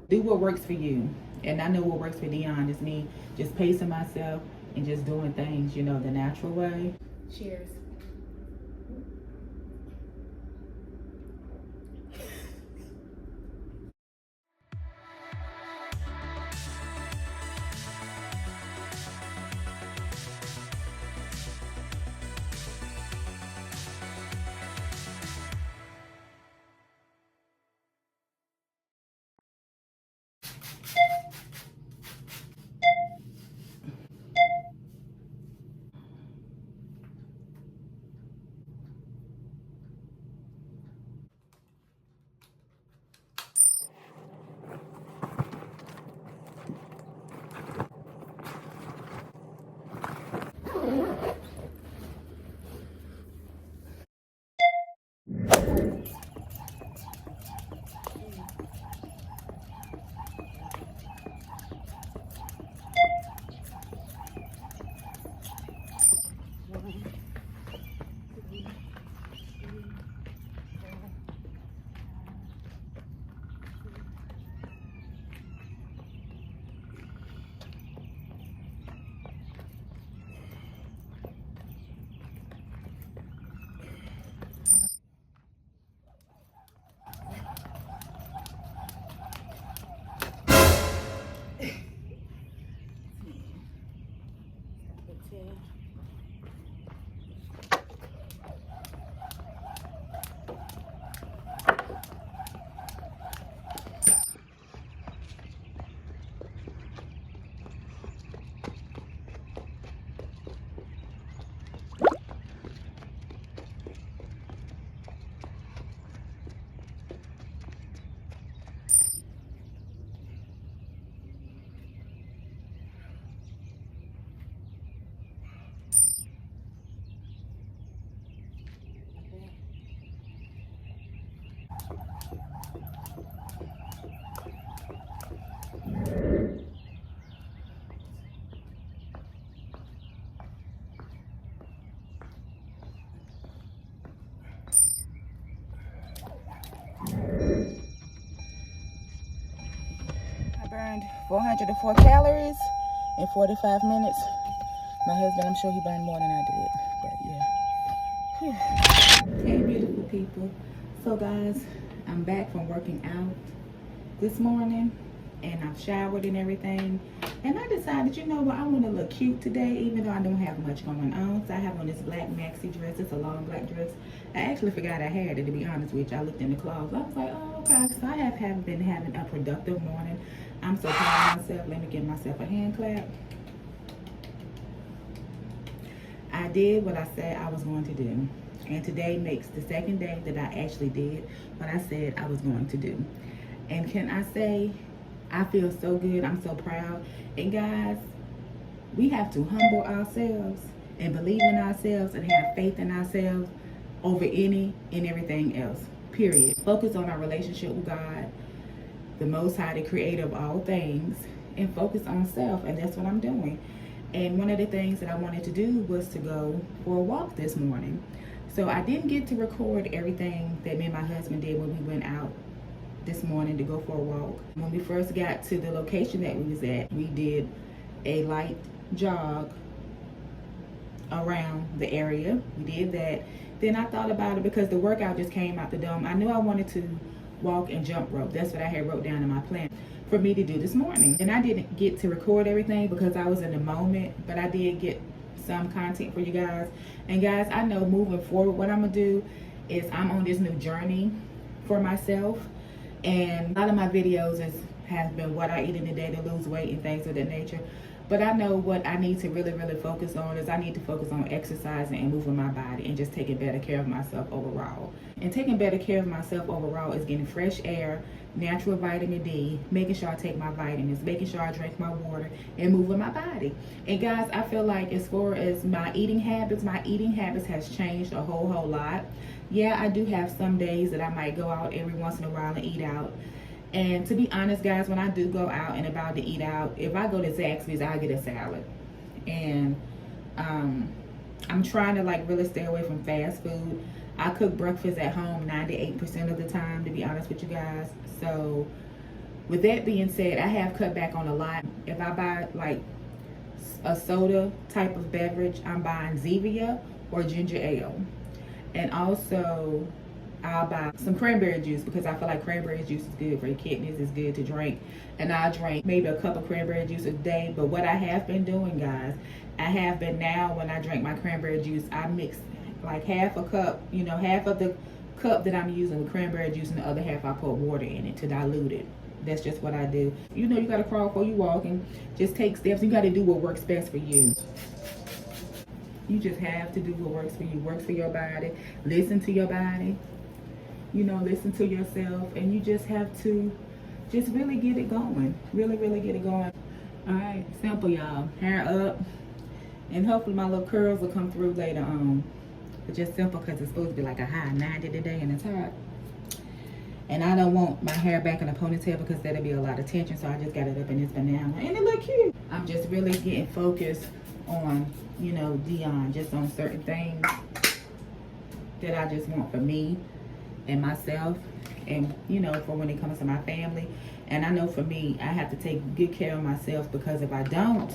Do what works for you. And I know what works for Dionne is me just pacing myself and just doing things, you know, the natural way. Cheers. I burned 404 calories in 45 minutes. My husband, I'm sure he burned more than I did, but yeah. Hey, beautiful people. So guys, I'm back from working out this morning and I've showered and everything. And I decided, you know what, I want to look cute today, even though I don't have much going on. So I have on this black maxi dress. It's a long black dress. I actually forgot I had it, to be honest with you. I looked in the closet. I was like, oh, okay. So I have been having a productive morning. I'm so proud of myself. Let me give myself a hand clap. I did what I said I was going to do. And today makes the second day that I actually did what I said I was going to do. And can I say, I feel so good. I'm so proud. And guys, we have to humble ourselves and believe in ourselves and have faith in ourselves over any and everything else, period. Focus on our relationship with God, the Most High, the creator of all things, and focus on self. And that's what I'm doing. And one of the things that I wanted to do was to go for a walk this morning. So I didn't get to record everything that me and my husband did when we went out this morning to go for a walk. When we first got to the location that we was at, we did a light jog around the area. We did that. Then I thought about it because the workout just came out the dome. I knew I wanted to walk and jump rope. That's what I had wrote down in my plan for me to do this morning. And I didn't get to record everything because I was in the moment, but I did get some content for you guys. And guys, I know moving forward what I'm gonna do is I'm on this new journey for myself. And a lot of my videos have been what I eat in a day to lose weight and things of that nature. But I know what I need to really focus on is I need to focus on exercising and moving my body and just taking better care of myself overall. And taking better care of myself overall is getting fresh air, natural vitamin D, making sure I take my vitamins, making sure I drink my water, and moving my body. And guys, I feel like as far as my eating habits has changed a whole lot. Yeah, I do have some days that I might go out every once in a while and eat out. And to be honest, guys, when I do go out and about to eat out, if I go to Zaxby's, I'll get a salad. And I'm trying to like really stay away from fast food. I cook breakfast at home 98% of the time, to be honest with you guys. So with that being said, I have cut back on a lot. If I buy like a soda type of beverage, I'm buying Zevia or ginger ale. And also I'll buy some cranberry juice because I feel like cranberry juice is good for your kidneys, it's good to drink. And I'll drink maybe a cup of cranberry juice a day. But what I have been doing, guys, I have been now when I drink my cranberry juice, I mix like half a cup, you know, half of the cup that I'm using with cranberry juice and the other half I put water in it to dilute it. That's just what I do. You know, you gotta crawl before you walk, and just take steps. You gotta do what works best for you. You just have to do what works for you, works for your body. Listen to your body. You know, listen to yourself, and you just have to just really get it going. Really, really get it going. All right, simple, y'all. Hair up, and hopefully my little curls will come through later on. But just simple because it's supposed to be like a high 90 today, and it's hot. And I don't want my hair back in a ponytail because that'll be a lot of tension. So I just got it up in this banana. And it look cute. I'm just really getting focused on, you know, Dionne. Just on certain things that I just want for me and myself. And, you know, for when it comes to my family. And I know for me, I have to take good care of myself. Because if I don't,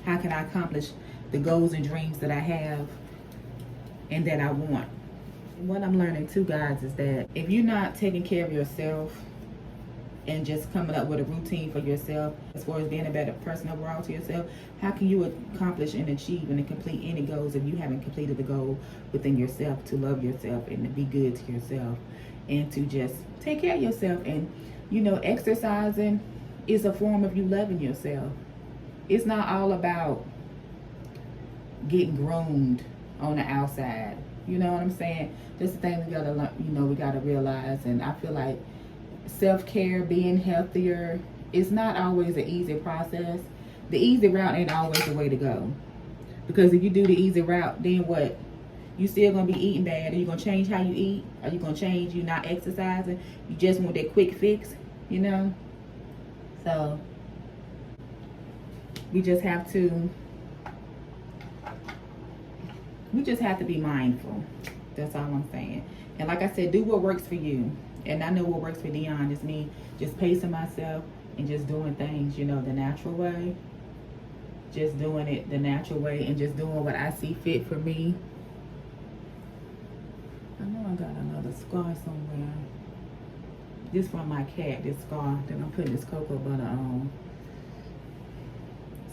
how can I accomplish the goals and dreams that I have and that I want? What I'm learning too, guys, is that if you're not taking care of yourself and just coming up with a routine for yourself as far as being a better person overall to yourself, how can you accomplish and achieve and complete any goals if you haven't completed the goal within yourself to love yourself and to be good to yourself and to just take care of yourself? And, you know, exercising is a form of you loving yourself. It's not all about getting groomed on the outside. You know what I'm saying? That's the thing we gotta learn, you know, we gotta realize. And I feel like self-care, being healthier, is not always an easy process. The easy route ain't always the way to go. Because if you do the easy route, then what? You still gonna be eating bad. Are you gonna change how you eat? Are you gonna change you not exercising? You just want that quick fix, you know? So we just have to be mindful. That's all I'm saying. And like I said, do what works for you. And I know what works for Dionne is me just pacing myself and just doing things, you know, the natural way. Just doing it the natural way and just doing what I see fit for me. I know I got another scar somewhere. This from my cat, this scar that I'm putting this cocoa butter on.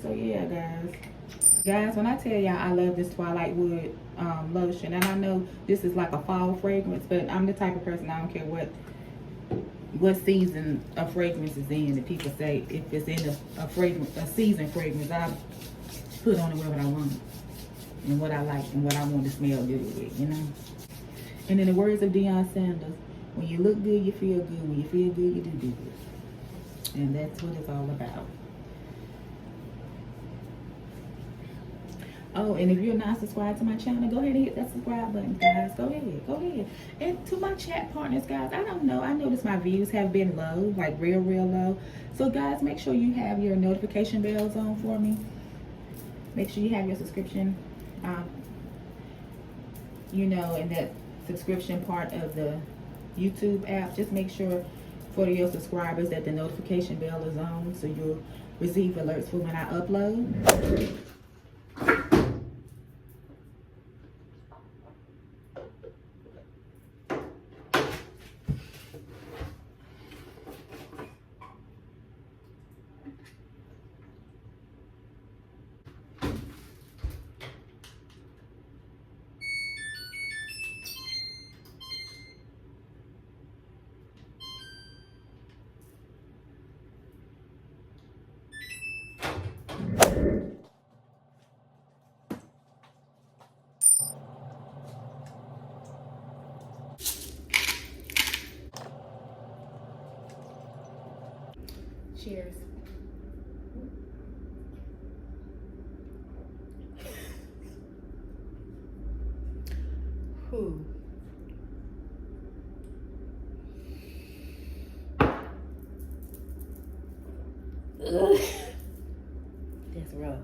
So yeah, guys, when I tell y'all I love this Twilight Wood lotion, and I know this is like a fall fragrance, but I'm the type of person, I don't care what season a fragrance is in. If people say if it's in a season fragrance, I put on it whatever I want and what I like and what I want to smell good with, you know. And in the words of Deion Sanders, when you look good, you feel good. When you feel good, you do good. And that's what it's all about. Oh, and if you're not subscribed to my channel, go ahead and hit that subscribe button, guys. Go ahead. And to my chat partners, guys, I don't know. I noticed my views have been low, like real low. So, guys, make sure you have your notification bells on for me. Make sure you have your subscription, you know, and that subscription part of the YouTube app. Just make sure for your subscribers that the notification bell is on so you'll receive alerts for when I upload. Cheers. Whew. Ugh. That's rough.